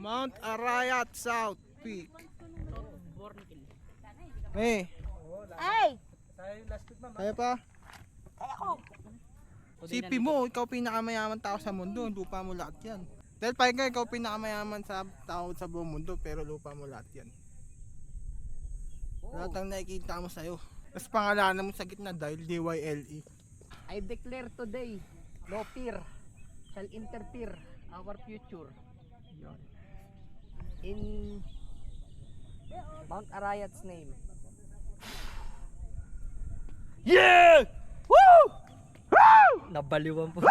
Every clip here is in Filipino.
Mount Arayat South Peak. May. Ay! Kaya pa? Sipi mo, ikaw pinakamayaman tao sa mundo, lupa mo lahat yan. Dahil pahinga, ikaw pinakamayaman sa tao sa buong mundo, pero lupa mo lahat yan. Lahat ang nakikita mo sa'yo. Tapos pangalanan mo sa gitna dahil DYLE. I declare today, no fear shall interfere our future. In Mount Arayat's name. Yeah! Woo! Woo! Nabaliwan po.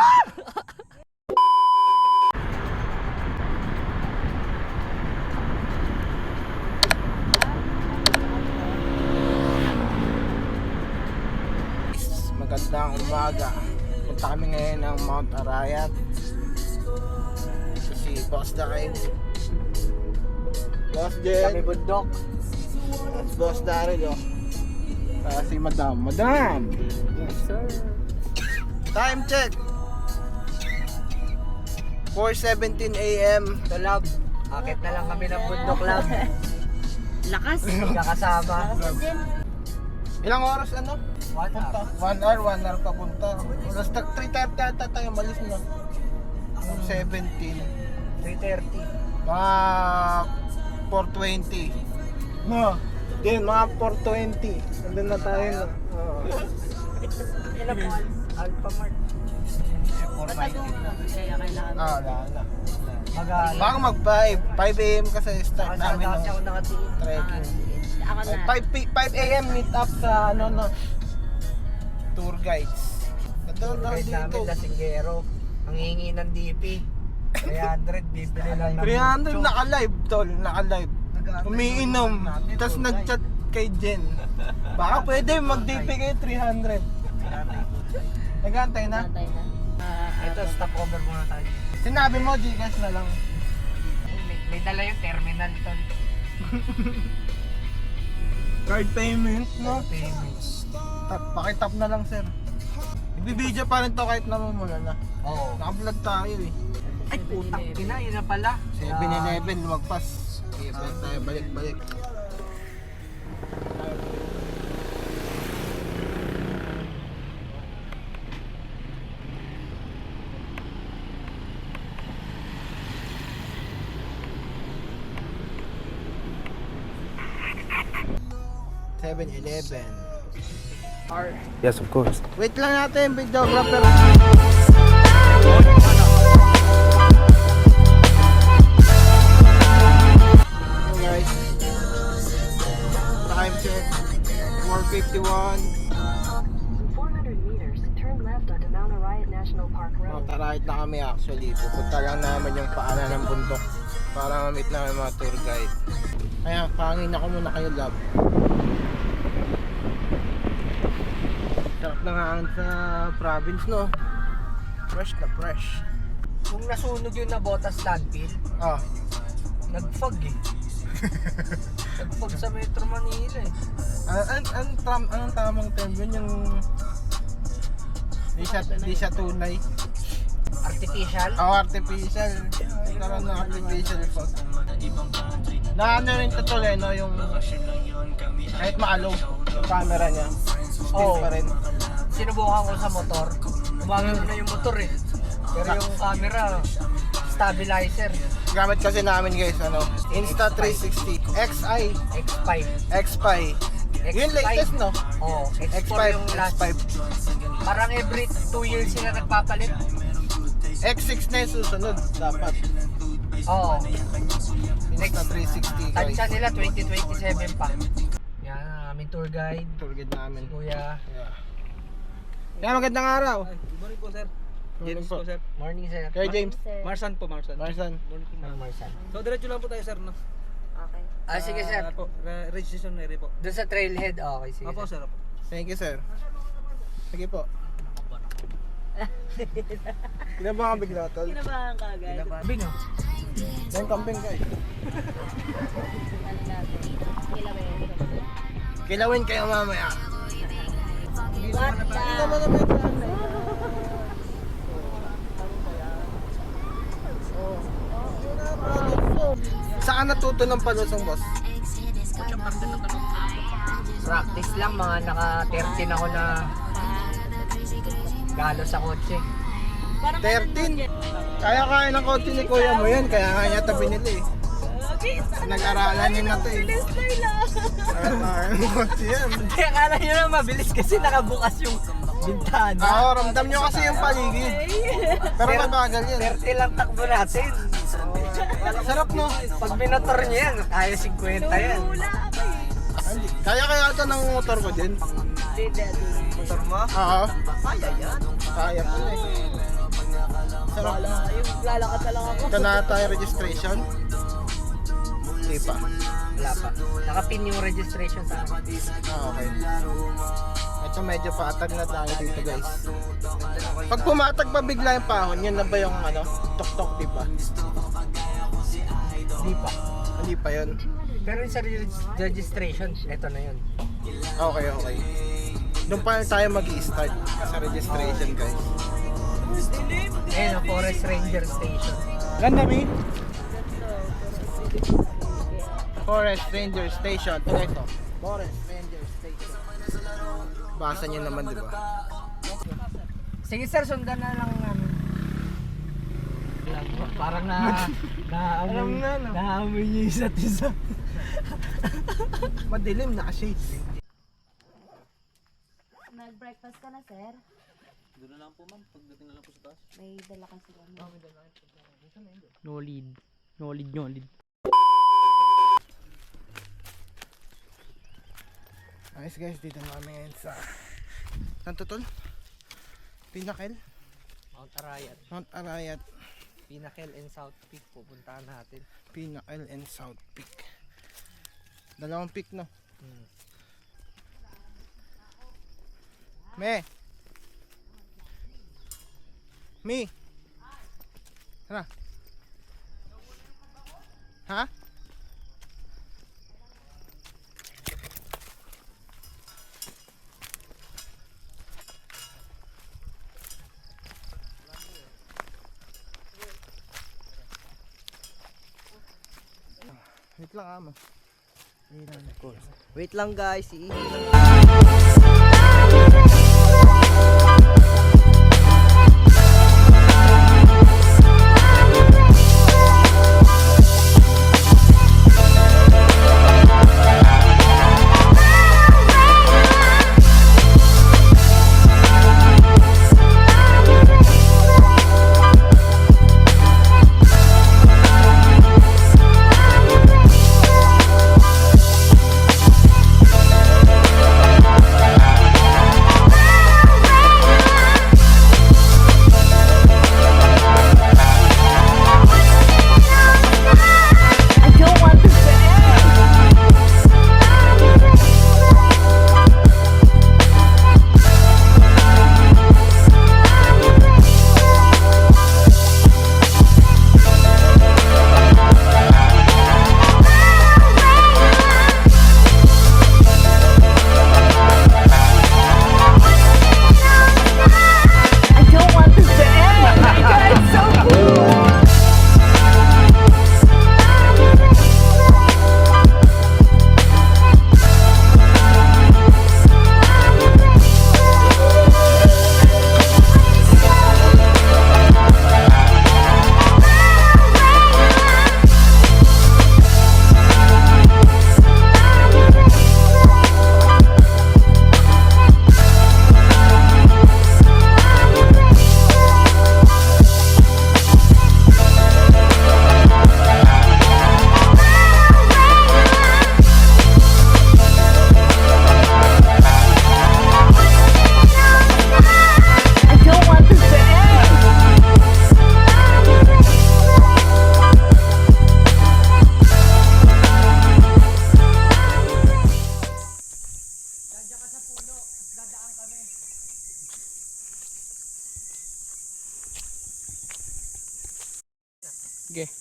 Magandang umaga. Punta kami ngayon ng Mount Arayat. Ito si Boss Daryl. Boss Kami Jen. bundok. At Boss Daryl, oh. Si Madam. Madam! Yes sir. Time check! 4:17 AM. Ito lab. Akit na lang kami ng bundok lab. Lakas! Kakasama. Ilang oras ano? 1 Punta. hour. 1 hour papunta. Alas 3:30 ata tayo malis na. 17. 3:30. Mga 4:20. No. Din mga 4:20. Nandun na tayo na. Oo. Yan na po. Alpha Mart. Kaya kailangan. Wala na. Mag-aalas. Baka mag 5 AM kasi start namin Kasi ako ng nakatingin. trekking. Ako na. 5 AM meet up sa ano no. Tour guides. Nandun na Kahit namin dito. lasinggero. Ang hingi ng DP. 300 bibili lang ng 300 naka-live tol, naka-live. Umiinom. Tapos nag-chat kay Jen. Baka pwede mag-DP kayo 300. Nag-aantay na? Tatay na. Ito, stop over muna tayo. Sinabi mo, Gcash na lang. May dala yung terminal tol. Card payment, no? Payments. Pakitap na lang, sir. Nagbibideo pa rin to kahit namumula na. Oo. Naka-vlog tayo eh. Ay, putang ina, yun na pala. 7-Eleven, lumagpas. Okay, balik tayo, balik. (7-Eleven). Yes, of course. Wait lang natin, videographer. Hello guys. Time check. 4:51. In 400 meters, turn left onto Mount Arayat National Park Road. Tarahit na kami actually. Pupunta lang namin yung paanan ng bundok para ma-meet namin mga tour guide. Kaya pangin ako muna kayo, love. Sarap na nga sa province, no? Fresh na fresh. Kung nasunog yung Nabotas landfill, Ah, nag-fog eh. Nag-fog sa Metro Manila eh. anong tamang term yun? Yung di siya tunay. Artificial. Artificial. Karoon ng artificial fog. Na ano rin tutuloy, no? Yung kahit maalaw yung camera niya, still Oo. pa rin. Sinubukan ko sa motor. Gumagano na yung motor eh. Pero yung camera, stabilizer. Gamit kasi namin guys, ano, Insta360 XI, X5. X5. Yung latest, no? Oo, X4 X5, yung last. X5. Parang every 2 years sila nagpapalit. X6 na yung susunod, dapat. Oo. Insta360 guys. Tansya nila 2027 pa. Yan, aming tour guide. Tour guide namin. Kuya. Yeah. Kaya magandang araw. Good morning po, sir. Morning James po. po, sir. Morning, sir. Kaya James, Marsan po, Marsan. Marsan. Morning po, Ano, ma'am. Marsan? So, diretso lang po tayo, sir, no? Okay. Sige, sir. Po, registration area po. Doon sa trailhead, okay, sige. Opo, sir. Opo. Thank you, sir. Sige po. Kinabahan bigla, tol. Kinabahan ka agad. Bing, oh. Yung camping guys. Ano natin? Kilawin. Kilawin kayo mamaya. What the? Hindi naman naman ito. Oh. Saan natuto ng palusong, boss? Practice lang, mga naka 13 ako na galo sa kotse. Parang 13. Kaya ng kotse ni kuya mo yan, kaya nga niya tabi nila eh. Okay, Nag-aralan niya na to eh. bilis na lang. Kaya kotse yan. Hindi, akala nyo na mabilis kasi nakabukas yung bintana. Oo, ramdam nyo kasi yung paligid. Pero mabagal yan. 30 lang takbo natin. Sarap no? Pag binotor nyo yan, kaya 50 yan. Wala ako eh. Hindi. Kaya ito ng motor ko din. Motor mo? Oo. Kaya yan. Kaya po eh. Sarap no? Yung lalakad na lang ako. Ito na tayo registration. Hindi pa. Wala pa. Nakapin yung registration sa akin. Okay. Ito medyo paatag na tayo dito guys. Pag pumatag pa bigla yung pahon, yun na ba yung ano, tok-tok di ba? Hindi pa. Hindi pa yun. Pero yung sa registration, eto na yun. Okay, okay. Doon pa tayo mag-i-start sa registration guys. Ayun, ang Forest Ranger Station. Ganda mi? Forest Ranger Station. Ito. Forest Ranger Station. Basa niyo naman, di ba? Sige sir, sundan na lang namin. Parang naamoy, na, no? naamoy niyo isa't isa. Madilim, naka-shades. Nag-breakfast ka na, sir? Doon na lang po ma'am, pagdating na lang po sa taas. May dala kasi kami. No lead. No lead, no lead. Ayos guys, dito na kami ngayon sa saan to tol? Pinnacle? Mount Arayat. Mount Arayat. Pinnacle and South Peak pupuntahan natin. Pinnacle and South Peak. Dalawang peak no? Me! Me! Tara! Ha? Wait lang amo. Wait lang guys, iihi lang. Sige.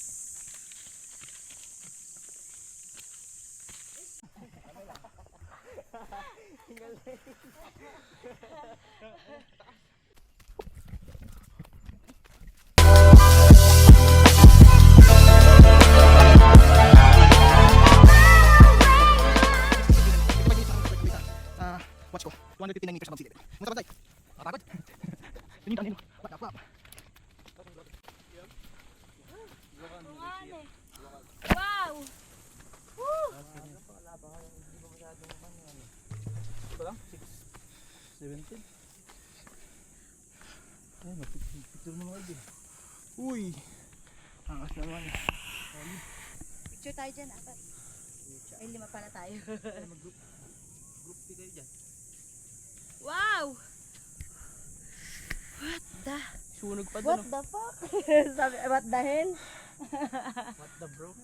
lang? 6:17. Ayun, picture mo mga idol. Uy! Angas naman. Picture tayo dyan, apat. Ay, 5 pala tayo. Group kayo dyan. Wow! Sunog pa What the fuck? Sabi, what the hell? What the bro?